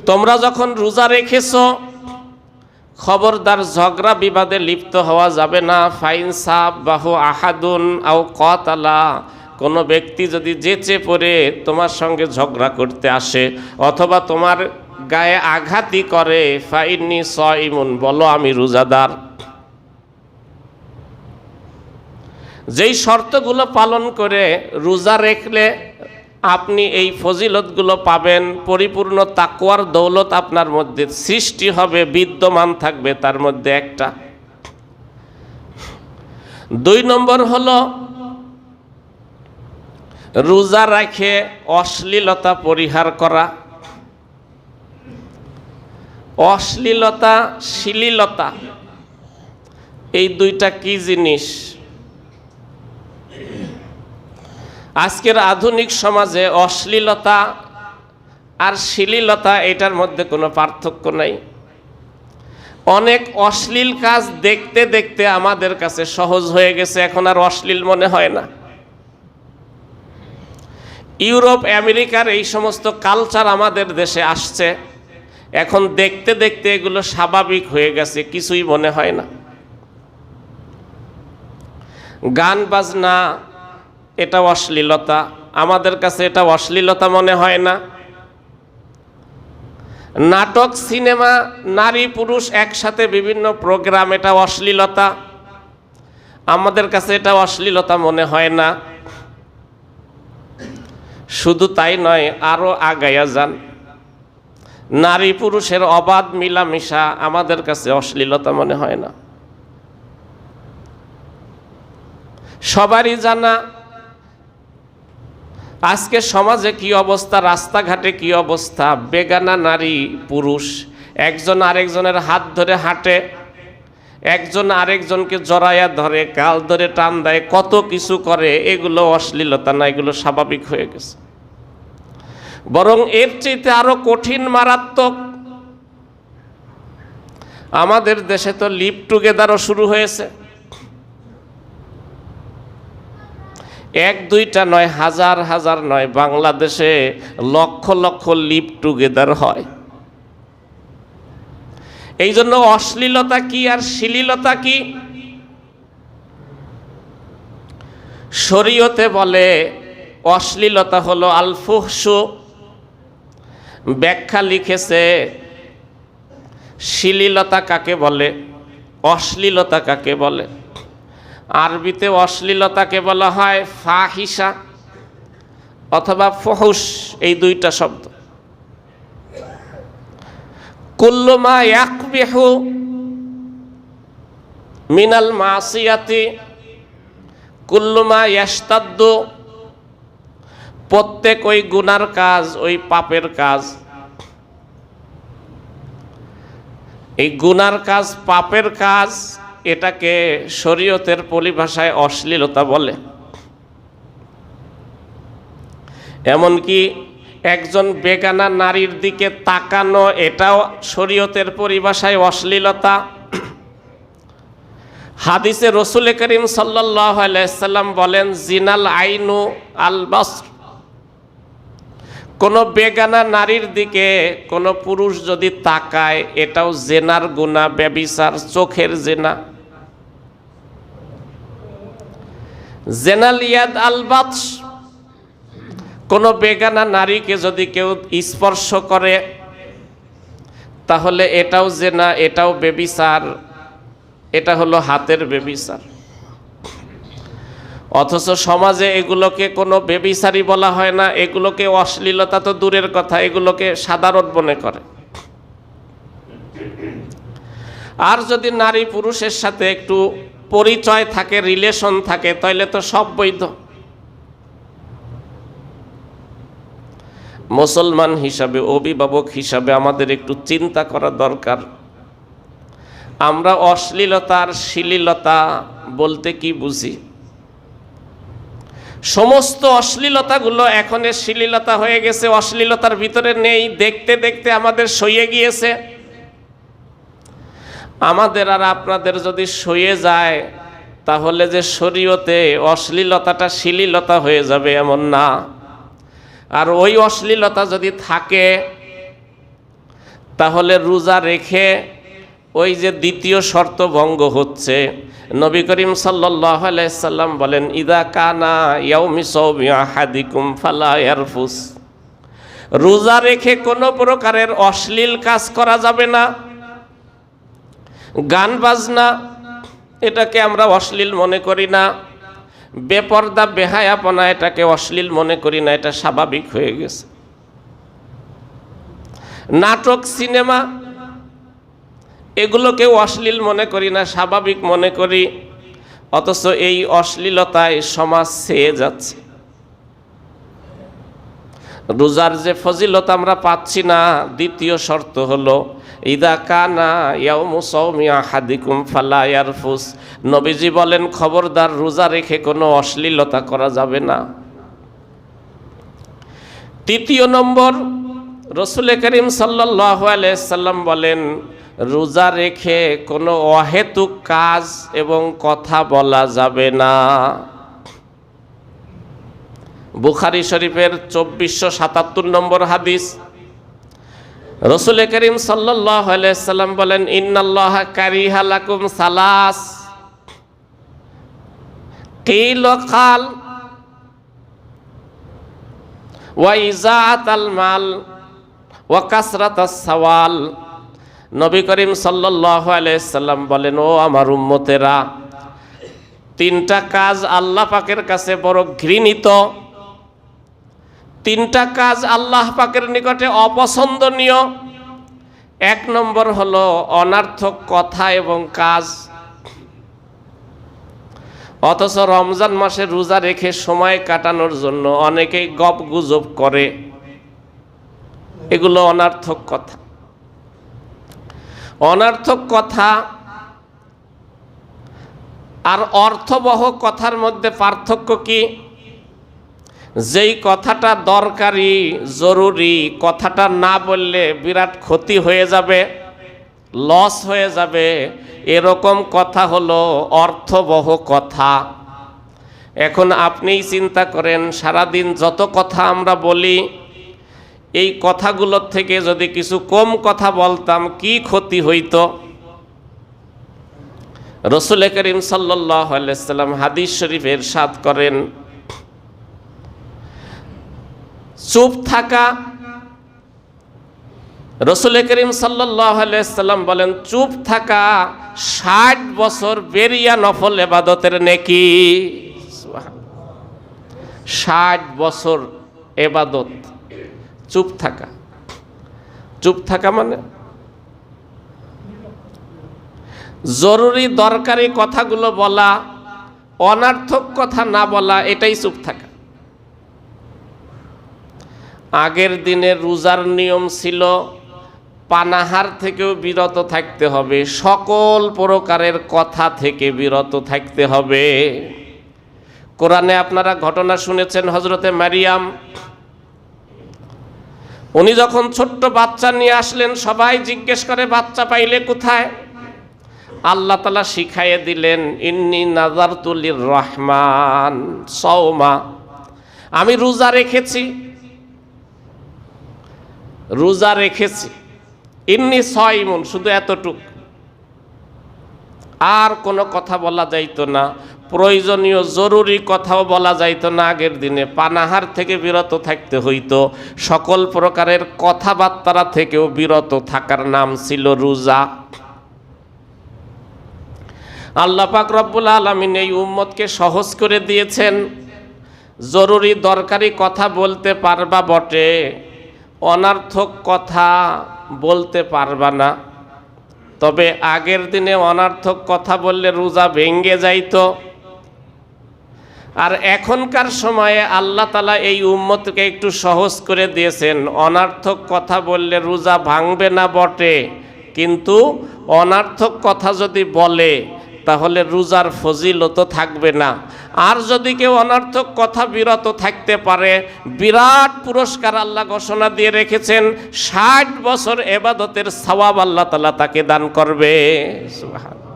তোমরা যখন রোজা রেখেছো খবরদার ঝগড়া বিবাদে লিপ্ত হওয়া যাবে না। ফাইন সাব বাহু আহাদুন আও কতালা, কোনো ব্যক্তি যদি যেচে পড়ে তোমার সঙ্গে ঝগড়া করতে আসে অথবা তোমার গায়ে আঘাতই করে, ফাইন্নি সাইমুন, বলো আমি রোজাদার। যেই শর্তগুলো পালন করে রোজা রাখলে আপনি এই ফজিলতগুলো পাবেন, পরিপূর্ণ তাকওয়ার দৌলত আপনার মধ্যে সৃষ্টি হবে, বিদ্যমান থাকবে, তার মধ্যে একটা। 2 নম্বর হলো রোজা রেখে অশ্লীলতা পরিহার করা। অশ্লীলতা, শ্লীলতা এই দুইটা কি জিনিস? আজকের আধুনিক সমাজে অশ্লীলতা আর শ্লীলতা এটার মধ্যে কোনো পার্থক্য নাই। অনেক অশ্লীল কাজ দেখতে দেখতে আমাদের কাছে সহজ হয়ে গেছে, এখন আর অশ্লীল মনে হয় না। ইউরোপ আমেরিকার এই সমস্ত কালচার আমাদের দেশে আসছে, এখন দেখতে দেখতে এগুলো স্বাভাবিক হয়ে গেছে, কিছুই মনে হয় না। গান বাজনা এটা অশ্লীলতা, আমাদের কাছে এটা অশ্লীলতা মনে হয় না। নাটক, সিনেমা, নারী পুরুষ একসাথে বিভিন্ন প্রোগ্রাম, এটা অশ্লীলতা, আমাদের কাছে এটা অশ্লীলতা মনে হয় না। শুধু তাই নয়, আরো আগায়া যান, নারী পুরুষের অবাধ মিলামিশা আমাদের কাছে অশ্লীলতা মনে হয় না। সবারই জানা আজকে সমাজে কি অবস্থা, রাস্তাঘাটে কি অবস্থা, বেগানা নারী পুরুষ একজন আরেকজনের হাত ধরে হাঁটে, একজন আরেকজনকে জড়াইয়া ধরে, গাল ধরে টান দেয়, কত কিছু করে। এগুলো অশ্লীলতা না, এগুলো স্বাভাবিক হয়ে গেছে। বরং এর চাইতে আরো কঠিন, মারাত্মক, আমাদের দেশে তো লিভ টুগেদারও শুরু হয়েছে। 1-2টা নয়, হাজার হাজার নয়, বাংলাদেশে লক্ষ লক্ষ লিভ টুগেদার হয়। এই জন্য অশ্লীলতা কি আর শ্লীলতা কি? শরীয়তে বলে অশ্লীলতা হলো আল ফুহশু, ব্যাখ্যা লিখেছে শ্লীলতা কাকে বলে, অশ্লীলতা কাকে বলে। আরবিতে অশ্লীলতাকে বলা হয় ফাহিশা অথবা ফুহুশ, এই 2টা শব্দ। কুল্লু মা ইয়াকবিহু মিনাল মাসিয়াতি কুল্লু মা ইয়াশতাদ্দু, প্রত্যেক ওই গুনার কাজ, ওই পাপের কাজ, এই গুনার কাজ, পাপের কাজ, এটাকে শরীয়তের পরিভাষায় অশ্লীলতা বলে। এমনকি একজন বেগানা নারীর দিকে তাকানো, এটাও শরীয়তের পরিভাষায় অশ্লীলতা। হাদিসে রসুল করিম সাল্লাল্লাহু আলাইহি সাল্লাম বলেন, জিনাল আইনু আল বাসর, কোনো বেগানা নারীর দিকে কোনো পুরুষ যদি তাকায়, এটাও জেনার গুনাহ, ব্যভিচার, চোখের জেনা। জেনাল ইয়াদ আল বাতশ, কোনো বেগানা নারীকে যদি কেউ স্পর্শ করে তাহলে এটাও জেনা, এটাও ব্যভিচার, এটা হলো হাতের ব্যভিচার। অথচ সমাজে এগুলোকে কোনো ব্যভিচারই বলা হয় না, এগুলোকে অশ্লীলতা তো দূরের কথা, এগুলোকে সাধারণ মনে করে। আর যদি নারী পুরুষের সাথে একটু পরিচয় থাকে, রিলেশন থাকে, তাহলে তো সব বৈধ। মুসলমান হিসাবে, অভিভাবক হিসাবে আমাদের একটু চিন্তা করা দরকার, আমরা অশ্লীলতা আর শ্লীলতা বলতে কি বুঝি? সমস্ত অশ্লীলতাগুলো এখন শ্লীলতা হয়ে গেছে, অশ্লীলতার ভিতরে নেই, দেখতে দেখতে আমাদের সইয়ে গিয়েছে। আমাদের আর আপনাদের যদি সইয়ে যায় তাহলে যে শরীয়তে অশ্লীলতাটা শ্লীলতা হয়ে যাবে এমন না। আর ওই অশ্লীলতা যদি থাকে তাহলে রোজা রেখে ওই যে দ্বিতীয় শর্ত ভঙ্গ হচ্ছে। নবী করিম সাল্লাল্লাহু আলাইহি সাল্লাম বলেন, ইদা কানা ইয়াউমি সাওমি আহাদিকুম ফালা ইয়ারফুস। রোজা রেখে কোনো প্রকারের অশ্লীল কাজ করা যাবে না। গান বাজনা, এটাকে আমরা অশ্লীল মনে করি না। বেপর্দা বেহায়াপনা, এটাকে অশ্লীল মনে করি না, এটা স্বাভাবিক হয়ে গেছে। নাটক, সিনেমা, এগুলোকেও অশ্লীল মনে করি না, স্বাভাবিক মনে করি। অথচ এই অশ্লীলতায় সমাজ ছেয়ে যাচ্ছে। রোজার যে ফজিলত আমরা পাচ্ছি না, দ্বিতীয় শর্ত হলো ইদা কানা ইয়াউমু সাওমি আহাদিকুম ফালা ইয়ারফুস। নবীজি বলেন, খবরদার রোজা রেখে কোনো অশ্লীলতা করা যাবে না। তৃতীয় নম্বর, রাসূল করিম সাল্লাল্লাহু আলাইহি সাল্লাম বলেন, রোজা রেখে কোনো অহেতুক কাজ এবং কথা বলা যাবে না। বুখারী শরীফের 2477 নম্বর হাদিস, রাসূল করিম সাল্লাল্লাহু আলাইহি সাল্লাম বলেন, ইন্নাল্লাহা কারিহা লাকুম সালাস কিল কাল ওয়া ইজাআতাল মাল ওয়া কাসরাতাস সাওয়াল। নবী করিম সাল্লাল্লাহু আলাইহি সাল্লাম বলেন, ও আমার উম্মতেরা, তিনটা কাজ আল্লাহ পাকের কাছে বড় ঘৃণিত, তিনটা কাজ আল্লাহ পাকের নিকটে অপছন্দনীয়। এক নম্বর হলো অনার্থক কথা এবং কাজ। অথচ রমজান মাসে রোজা রেখে সময় কাটানোর জন্য অনেকেই গপ গুজব করে, এগুলো অনার্থক কথা। অনার্থক কথা আর অর্থবহ কথার মধ্যে পার্থক্য কি? যেই কথাটা দরকারি, জরুরি, কথাটা না বললে বিরাট ক্ষতি হয়ে যাবে, লস হয়ে যাবে, এরকম কথা হলো অর্থবহ কথা। এখন আপনিই চিন্তা করেন, সারাদিন যত কথা আমরা বলি, এই কথাগুলোর থেকে যদি কিছু কম কথা বলতাম কি ক্ষতি হইতো? রাসূল করিম সাল্লাল্লাহু আলাইহি সাল্লাম হাদিস শরীফে ইরশাদ করেন, চুপ থাকা। রাসূল করিম সাল্লাল্লাহু আলাইহি সাল্লাম বলেন, চুপ থাকা 60 বছর বেরিয়া নফল ইবাদতের নেকি। 60 বছর ইবাদত, চুপ থাকা। চুপ থাকা মানে জরুরি দরকারি কথাগুলো বলা, অনার্থক কথা না বলা, এটাই চুপ থাকা। আগের দিনের রোজার নিয়ম ছিল পানাহার থেকেও বিরত থাকতে হবে, সকল প্রকারের কথা থেকে বিরত থাকতে হবে। কোরআনে আপনারা ঘটনা শুনেছেন, হযরতে মারিয়াম, উনি যখন ছোট্ট বাচ্চা নিয়ে আসলেন, সবাই জিজ্ঞেস করে বাচ্চা পাইলে কোথায়? আল্লাহ তাআলা শিখাইয়ে দিলেন, ইন্নী নাযারতু লির-রহমান সাওমা, আমি রোজা রেখেছি, রোজা রেখেছি। ইন্নী সাইমুন, শুধু এতটুক, আর কোনো কথা বলা যাইতো না, প্রয়োজনীয় জরুরি কথাও বলা যাইতো না। আগের দিনে পানাহার থেকে বিরত থাকতে হইতো, সকল প্রকারের কথাবার্তা থেকেও বিরত থাকার নাম ছিল রোজা। আল্লাহ পাক রব্বুল আলামিন এই উম্মতকে সহজ করে দিয়েছেন। জরুরি দরকারি কথা বলতে পারবা বটে, অনার্থক কথা বলতে পারবা না। তবে আগের দিনে অনার্থক কথা বললে রোজা ভেঙে যাইতো, আর এখনকার সময়ে আল্লাহ তাআলা এই উম্মতকে একটু সহজ করে দিয়েছেন। অনার্থক কথা বললে রোজা ভাঙবে না বটে, কিন্তু অনার্থক কথা যদি বলে তাহলে রোজার ফজিলত থাকবে না। আর যদি কেউ অনার্থক কথা বিরত থাকতে পারে, বিরাট পুরস্কার আল্লাহ ঘোষণা দিয়ে রেখেছেন, 60 বছর ইবাদতের সওয়াব আল্লাহ তাআলা তাকে দান করবে। সুবহানাল্লাহ।